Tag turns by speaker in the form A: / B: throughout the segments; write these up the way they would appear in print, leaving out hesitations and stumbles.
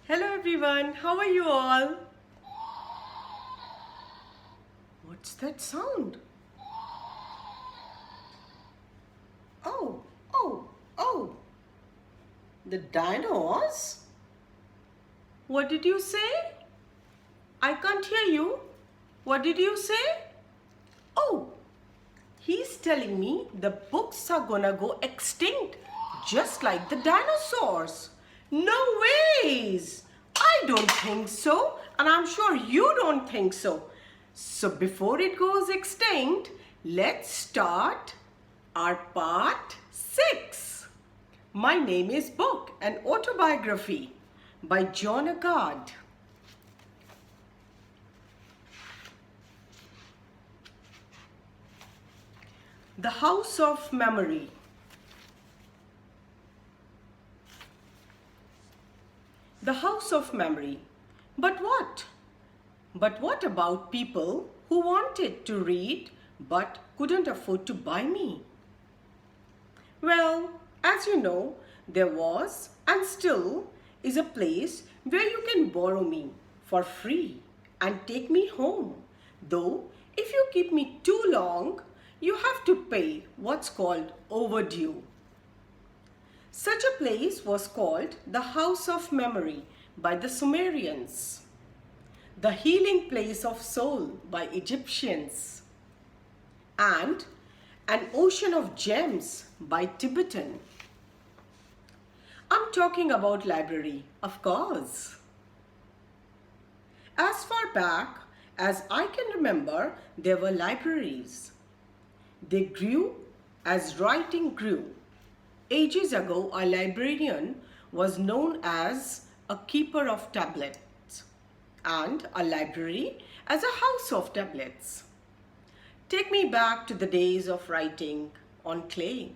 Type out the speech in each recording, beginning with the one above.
A: Hello everyone, how are you all? What's that sound? Oh, oh, oh, the dinos? What did you say? I can't hear you. What did you say? Oh, he's telling me the books are gonna go extinct just like the dinosaurs. No ways! I don't think so, and I'm sure you don't think so. So before it goes extinct, let's start our part 6. My name is Book, an autobiography by John Agard. The House of Memory. The House of Memory. But what? But what about people who wanted to read but couldn't afford to buy me? Well, as you know, there was and still is a place where you can borrow me for free and take me home. Though, if you keep me too long, you have to pay what's called overdue. Such a place was called the House of Memory by the Sumerians, the healing place of soul by Egyptians, and an ocean of gems by Tibetan. I'm talking about library, of course. As far back as I can remember, there were libraries. They grew as writing grew. Ages ago, a librarian was known as a keeper of tablets and a library as a house of tablets. Take me back to the days of writing on clay.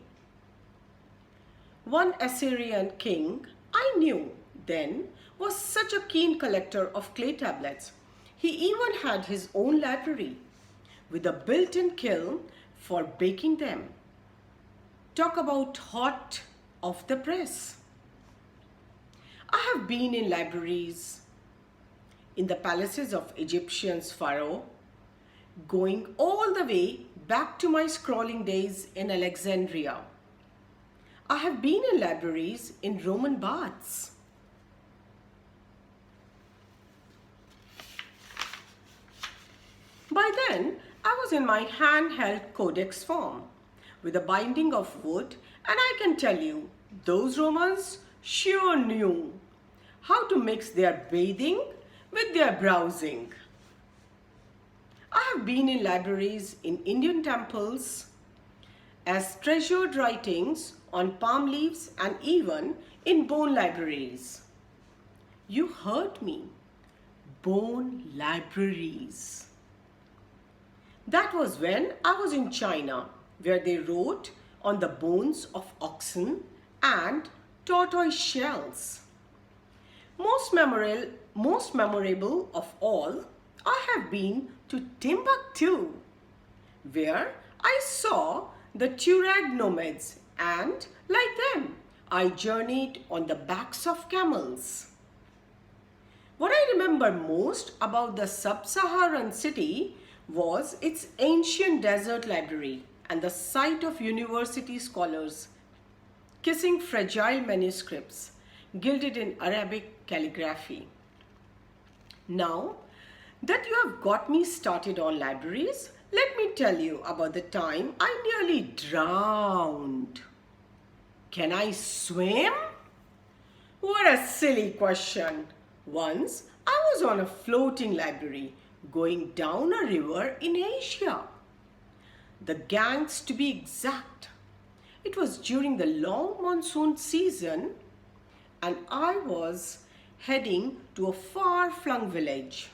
A: One Assyrian king I knew then was such a keen collector of clay tablets. He even had his own library with a built-in kiln for baking them. Talk about hot off the press. I have been in libraries, in the palaces of Egyptians pharaoh, going all the way back to my scrolling days in Alexandria. I have been in libraries in Roman baths. By then, I was in my handheld codex form with a binding of wood, and I can tell you, those Romans sure knew how to mix their bathing with their browsing. I have been in libraries in Indian temples as treasured writings on palm leaves and even in bone libraries. You heard me, bone libraries. That was when I was in China, where they wrote on the bones of oxen and tortoise shells. Most memorable of all, I have been to Timbuktu, where I saw the Tuareg nomads and, like them, I journeyed on the backs of camels. What I remember most about the sub-Saharan city was its ancient desert library and the sight of university scholars kissing fragile manuscripts gilded in Arabic calligraphy. Now that you have got me started on libraries, let me tell you about the time I nearly drowned. Can I swim? What a silly question. Once I was on a floating library going down a river in Asia. The Ganges to be exact. It was during the long monsoon season and I was heading to a far-flung village.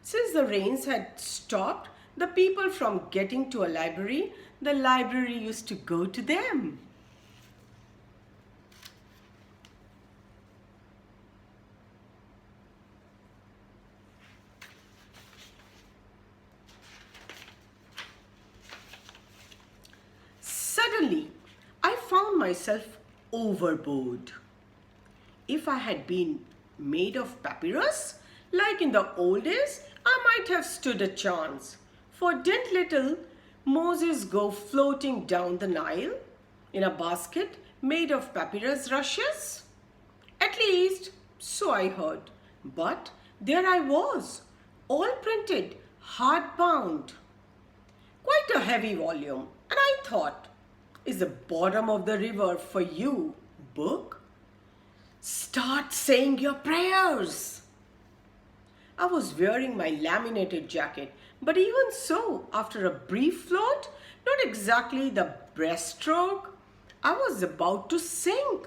A: Since the rains had stopped the people from getting to a library, the library used to go to them. Suddenly, I found myself overboard. If I had been made of papyrus? Like in the old days, I might have stood a chance. For didn't little Moses go floating down the Nile in a basket made of papyrus rushes? At least, so I heard. But there I was, all printed, hardbound. Quite a heavy volume. And I thought, is the bottom of the river for you, book? Start saying your prayers. I was wearing my laminated jacket, but even so, after a brief float, not exactly the breaststroke, I was about to sink.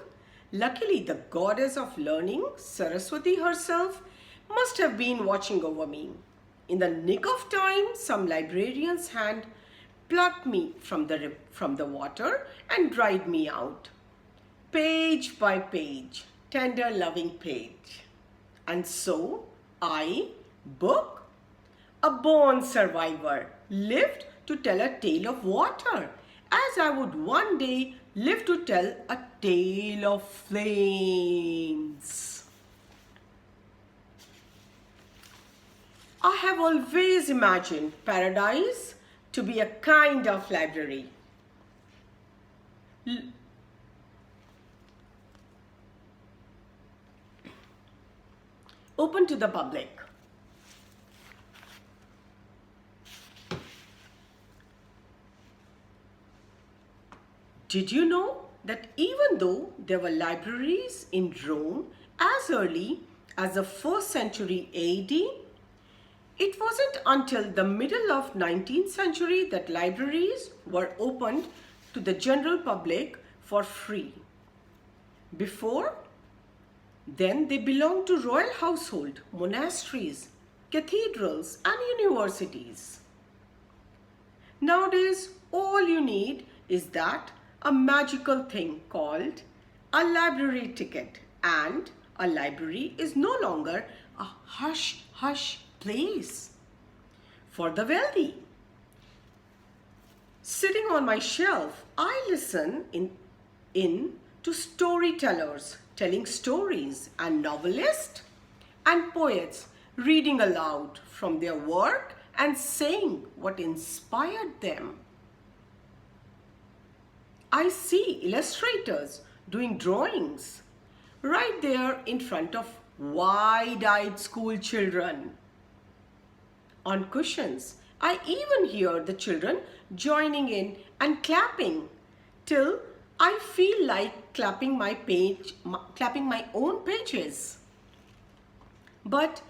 A: Luckily, the goddess of learning, Saraswati herself, must have been watching over me. In the nick of time, some librarian's hand plucked me from the water and dried me out. Page by page, tender loving page. And so, I, book, a born survivor, lived to tell a tale of water, as I would one day live to tell a tale of flames. I have always imagined paradise to be a kind of library. Open to the public. Did you know that even though there were libraries in Rome as early as the 1st century AD, it wasn't until the middle of 19th century that libraries were opened to the general public for free. Before then, they belonged to royal household, monasteries, cathedrals, and universities. Nowadays, all you need is that a magical thing called a library ticket, and a library is no longer a hush-hush place for the wealthy. Sitting on my shelf, I listen in to storytellers telling stories, and novelists and poets reading aloud from their work and saying what inspired them. I see illustrators doing drawings right there in front of wide-eyed school children. On cushions, I even hear the children joining in and clapping till I feel like clapping my own pages. But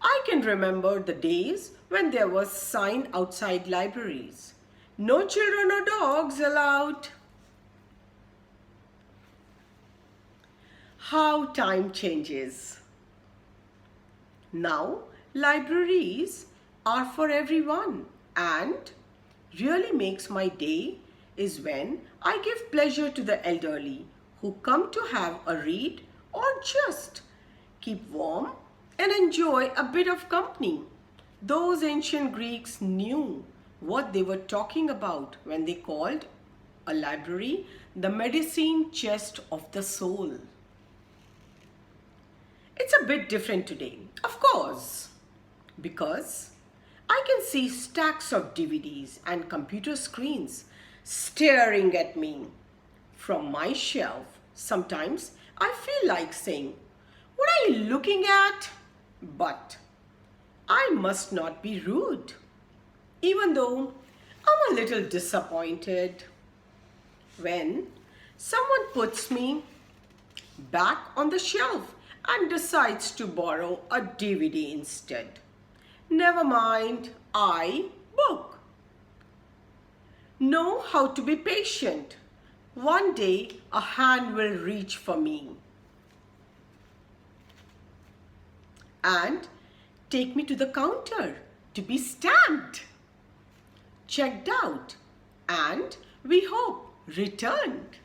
A: I can remember the days when there was sign outside libraries. No children or dogs allowed. How time changes. Now, libraries are for everyone, and really makes my day is when I give pleasure to the elderly who come to have a read or just keep warm and enjoy a bit of company. Those ancient Greeks knew what they were talking about when they called a library the medicine chest of the soul. It's a bit different today, of course, because I can see stacks of DVDs and computer screens staring at me from my shelf. Sometimes I feel like saying, "What are you looking at?" But I must not be rude, even though I'm a little disappointed when someone puts me back on the shelf and decides to borrow a DVD instead. Never mind, I book. Know how to be patient. One day a hand will reach for me and take me to the counter to be stamped, checked out, and we hope returned.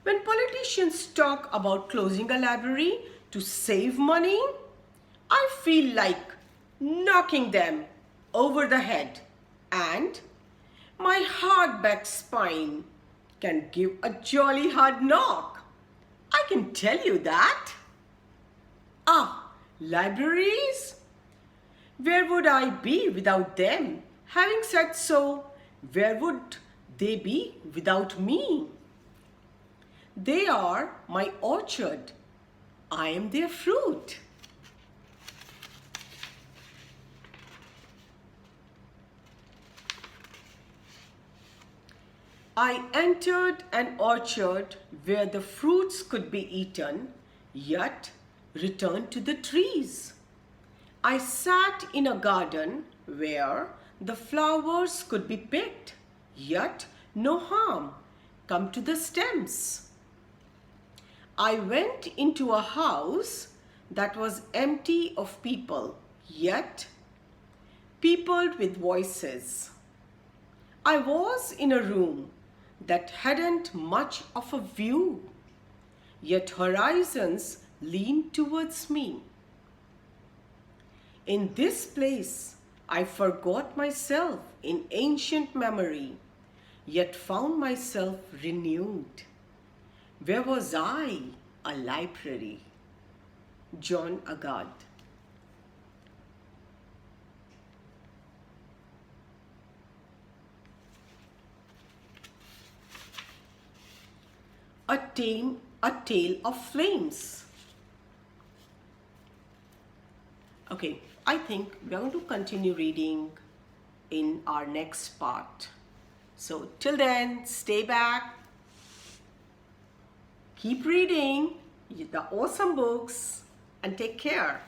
A: When politicians talk about closing a library to save money, I feel like knocking them over the head, and my hardback spine can give a jolly hard knock. I can tell you that. Libraries? Where would I be without them? Having said so, where would they be without me? They are my orchard. I am their fruit. I entered an orchard where the fruits could be eaten, yet returned to the trees. I sat in a garden where the flowers could be picked, yet no harm come to the stems. I went into a house that was empty of people, yet peopled with voices. I was in a room that hadn't much of a view, yet horizons leaned towards me. In this place, I forgot myself in ancient memory, yet found myself renewed. Where was I? A library. John Agard. A tale of flames. Okay, I think we're going to continue reading in our next part. So till then, stay back. Keep reading the awesome books and take care.